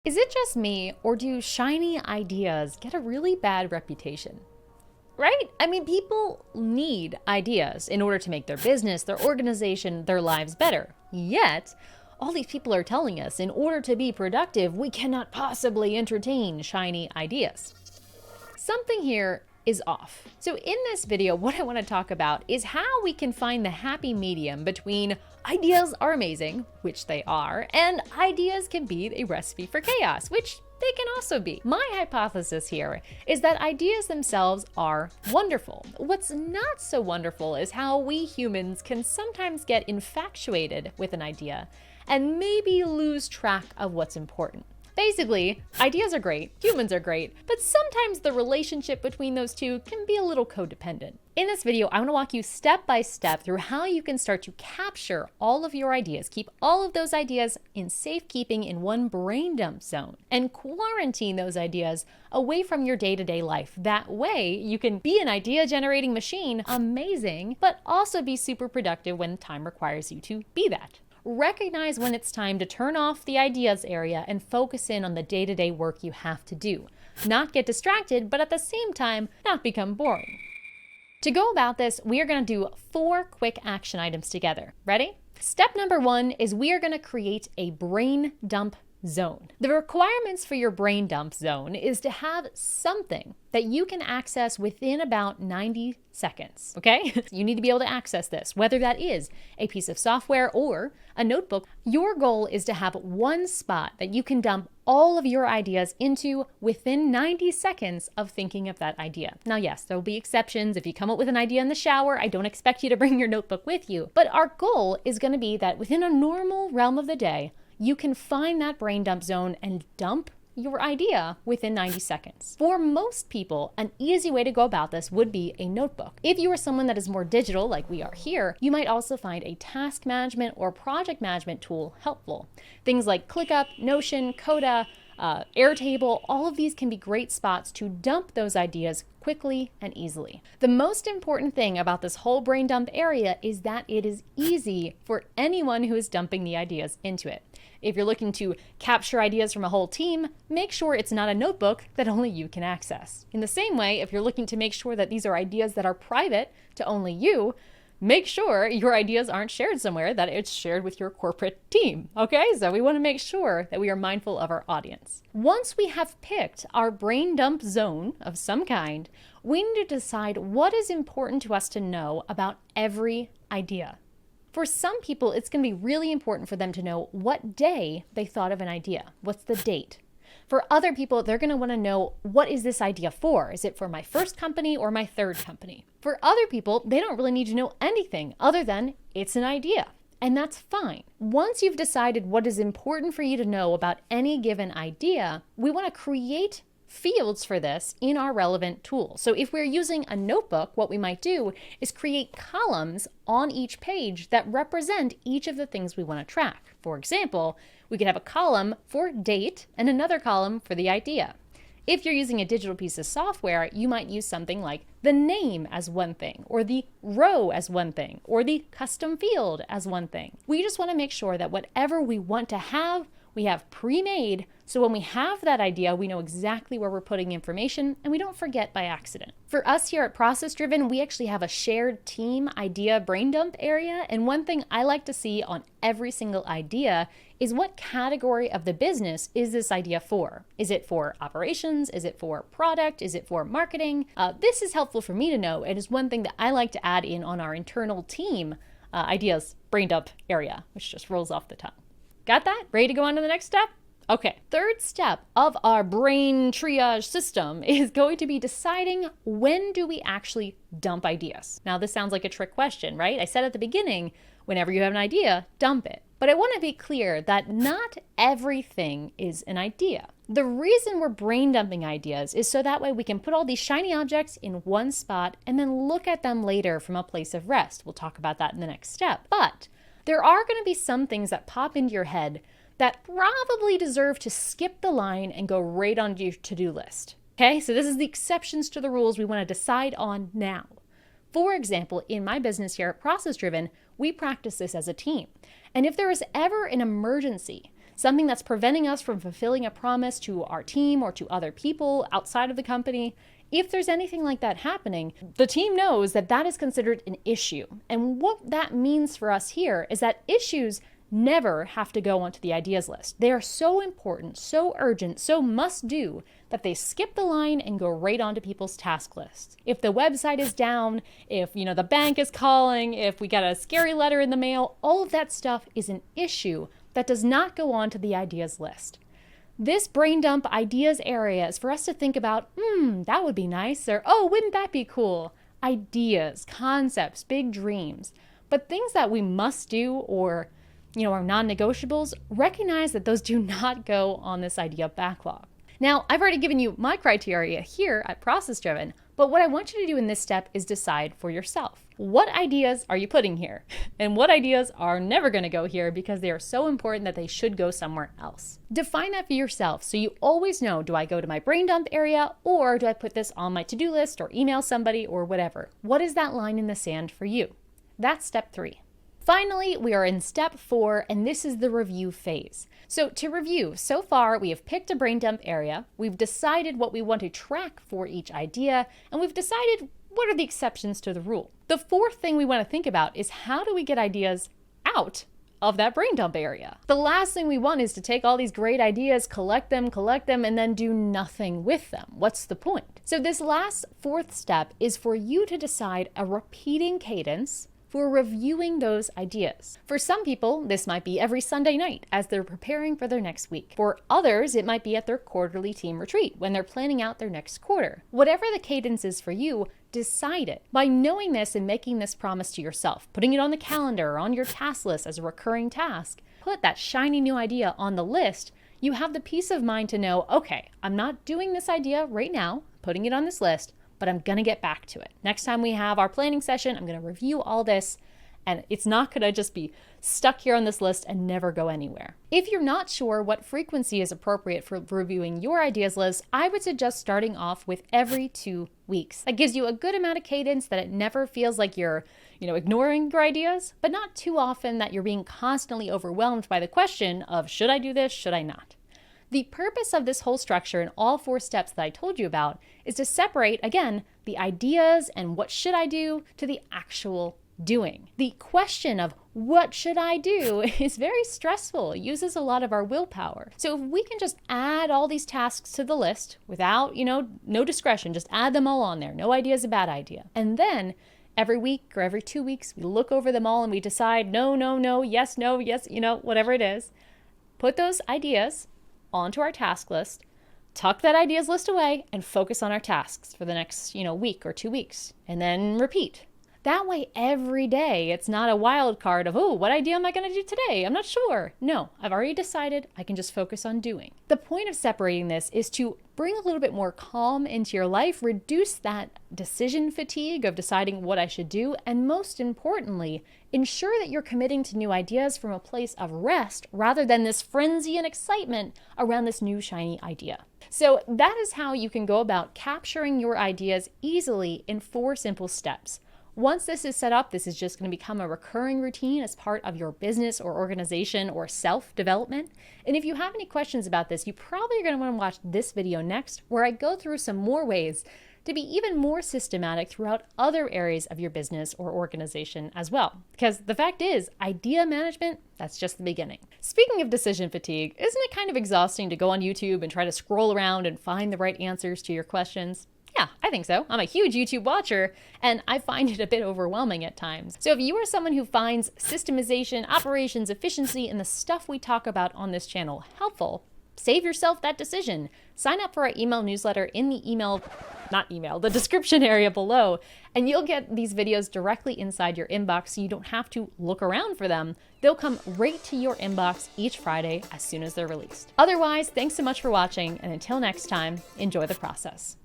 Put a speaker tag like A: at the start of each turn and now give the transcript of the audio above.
A: Is it just me, or do shiny ideas get a really bad reputation? Right? I mean, people need ideas in order to make their business, their organization, their lives better. Yet, all these people are telling us in order to be productive, we cannot possibly entertain shiny ideas. Something here is off. So in this video, what I want to talk about is how we can find the happy medium between ideas are amazing, which they are, and ideas can be a recipe for chaos, which they can also be. My hypothesis here is that ideas themselves are wonderful. What's not so wonderful is how we humans can sometimes get infatuated with an idea and maybe lose track of what's important. Basically, ideas are great, humans are great, but sometimes the relationship between those two can be a little codependent. In this video, I want to walk you step by step through how you can start to capture all of your ideas, keep all of those ideas in safekeeping in one brain dump zone, and quarantine those ideas away from your day-to-day life. That way, you can be an idea-generating machine, amazing, but also be super productive when time requires you to be that. Recognize when it's time to turn off the ideas area and focus in on the day-to-day work you have to do. Not get distracted, but at the same time, not become boring. To go about this, we are going to do 4 quick action items together. Ready? Step number 1 is we are going to create a brain dump zone. The requirements for your brain dump zone is to have something that you can access within about 90 seconds, okay? You need to be able to access this, whether that is a piece of software or a notebook. Your goal is to have one spot that you can dump all of your ideas into within 90 seconds of thinking of that idea. Now, yes, there will be exceptions. If you come up with an idea in the shower, I don't expect you to bring your notebook with you, but our goal is going to be that within a normal realm of the day, you can find that brain dump zone and dump your idea within 90 seconds. For most people, an easy way to go about this would be a notebook. If you are someone that is more digital, like we are here, you might also find a task management or project management tool helpful. Things like ClickUp, Notion, Coda, Airtable, all of these can be great spots to dump those ideas quickly and easily. The most important thing about this whole brain dump area is that it is easy for anyone who is dumping the ideas into it. If you're looking to capture ideas from a whole team, make sure it's not a notebook that only you can access. In the same way, if you're looking to make sure that these are ideas that are private to only you, make sure your ideas aren't shared somewhere, that it's shared with your corporate team, okay? So we want to make sure that we are mindful of our audience. Once we have picked our brain dump zone of some kind, we need to decide what is important to us to know about every idea. For some people, it's going to be really important for them to know what day they thought of an idea. What's the date? For other people, they're going to want to know, what is this idea for? Is it for my first company or my third company? For other people, they don't really need to know anything other than it's an idea. And that's fine. Once you've decided what is important for you to know about any given idea, we want to create fields for this in our relevant tool. So if we're using a notebook, what we might do is create columns on each page that represent each of the things we want to track. For example, we could have a column for date and another column for the idea. If you're using a digital piece of software, you might use something like the name as one thing, or the row as one thing, or the custom field as one thing. We just want to make sure that whatever we want to have, we have pre-made, so when we have that idea, we know exactly where we're putting information and we don't forget by accident. For us here at ProcessDriven, we actually have a shared team idea brain dump area, and one thing I like to see on every single idea is what category of the business is this idea for? Is it for operations? Is it for product? Is it for marketing? This is helpful for me to know. It is one thing that I like to add in on our internal team ideas brain dump area, which just rolls off the tongue. Got that? Ready to go on to the next step? Okay, third step of our brain triage system is going to be deciding when do we actually dump ideas. Now, this sounds like a trick question, right? I said at the beginning, whenever you have an idea, dump it. But I want to be clear that not everything is an idea. The reason we're brain dumping ideas is so that way we can put all these shiny objects in one spot and then look at them later from a place of rest. We'll talk about that in the next step. But there are going to be some things that pop into your head that probably deserve to skip the line and go right on your to-do list. Okay, so this is the exceptions to the rules we want to decide on now. For example, in my business here at ProcessDriven, we practice this as a team. And if there is ever an emergency, something that's preventing us from fulfilling a promise to our team or to other people outside of the company, if there's anything like that happening, the team knows that that is considered an issue. And what that means for us here is that issues never have to go onto the ideas list. They are so important, so urgent, so must do that they skip the line and go right onto people's task lists. If the website is down, if the bank is calling, if we got a scary letter in the mail, all of that stuff is an issue that does not go onto the ideas list. This brain dump ideas area is for us to think about, that would be nice, or oh, wouldn't that be cool? Ideas, concepts, big dreams. But things that we must do or our non-negotiables, recognize that those do not go on this idea backlog. Now, I've already given you my criteria here at ProcessDriven, but what I want you to do in this step is decide for yourself. What ideas are you putting here? And what ideas are never going to go here because they are so important that they should go somewhere else? Define that for yourself so you always know, do I go to my brain dump area or do I put this on my to-do list or email somebody or whatever? What is that line in the sand for you? That's step 3. Finally, we are in step 4, and this is the review phase. So to review, so far we have picked a brain dump area, we've decided what we want to track for each idea, and we've decided what are the exceptions to the rule. The fourth thing we want to think about is how do we get ideas out of that brain dump area? The last thing we want is to take all these great ideas, collect them, and then do nothing with them. What's the point? So this last fourth step is for you to decide a repeating cadence for reviewing those ideas. For some people, this might be every Sunday night as they're preparing for their next week. For others, it might be at their quarterly team retreat when they're planning out their next quarter. Whatever the cadence is for you, decide it. By knowing this and making this promise to yourself, putting it on the calendar or on your task list as a recurring task, put that shiny new idea on the list, you have the peace of mind to know, okay, I'm not doing this idea right now, putting it on this list, but I'm gonna get back to it. Next time we have our planning session, I'm gonna review all this, and it's not gonna just be stuck here on this list and never go anywhere. If you're not sure what frequency is appropriate for reviewing your ideas list, I would suggest starting off with every 2 weeks. That gives you a good amount of cadence that it never feels like you're ignoring your ideas, but not too often that you're being constantly overwhelmed by the question of, should I do this, should I not? The purpose of this whole structure and all 4 steps that I told you about is to separate, again, the ideas and what should I do to the actual doing. The question of what should I do is very stressful. It uses a lot of our willpower. So if we can just add all these tasks to the list without, no discretion, just add them all on there. No idea is a bad idea. And then every week or every 2 weeks, we look over them all and we decide no, yes, whatever it is. Put those ideas onto our task list, tuck that ideas list away, and focus on our tasks for the next, week or 2 weeks, and then repeat. That way, every day, it's not a wild card of, oh, what idea am I going to do today? I'm not sure. No, I've already decided. I can just focus on doing. The point of separating this is to bring a little bit more calm into your life, reduce that decision fatigue of deciding what I should do, and most importantly, ensure that you're committing to new ideas from a place of rest rather than this frenzy and excitement around this new shiny idea. So that is how you can go about capturing your ideas easily in 4 simple steps. Once this is set up, this is just going to become a recurring routine as part of your business or organization or self-development. And if you have any questions about this, you probably are going to want to watch this video next, where I go through some more ways to be even more systematic throughout other areas of your business or organization as well. Because the fact is, idea management, that's just the beginning. Speaking of decision fatigue, isn't it kind of exhausting to go on YouTube and try to scroll around and find the right answers to your questions? Yeah, I think so. I'm a huge YouTube watcher, and I find it a bit overwhelming at times. So if you are someone who finds systemization, operations, efficiency, and the stuff we talk about on this channel helpful, save yourself that decision. Sign up for our email newsletter in the the description area below, and you'll get these videos directly inside your inbox so you don't have to look around for them. They'll come right to your inbox each Friday as soon as they're released. Otherwise, thanks so much for watching, and until next time, enjoy the process.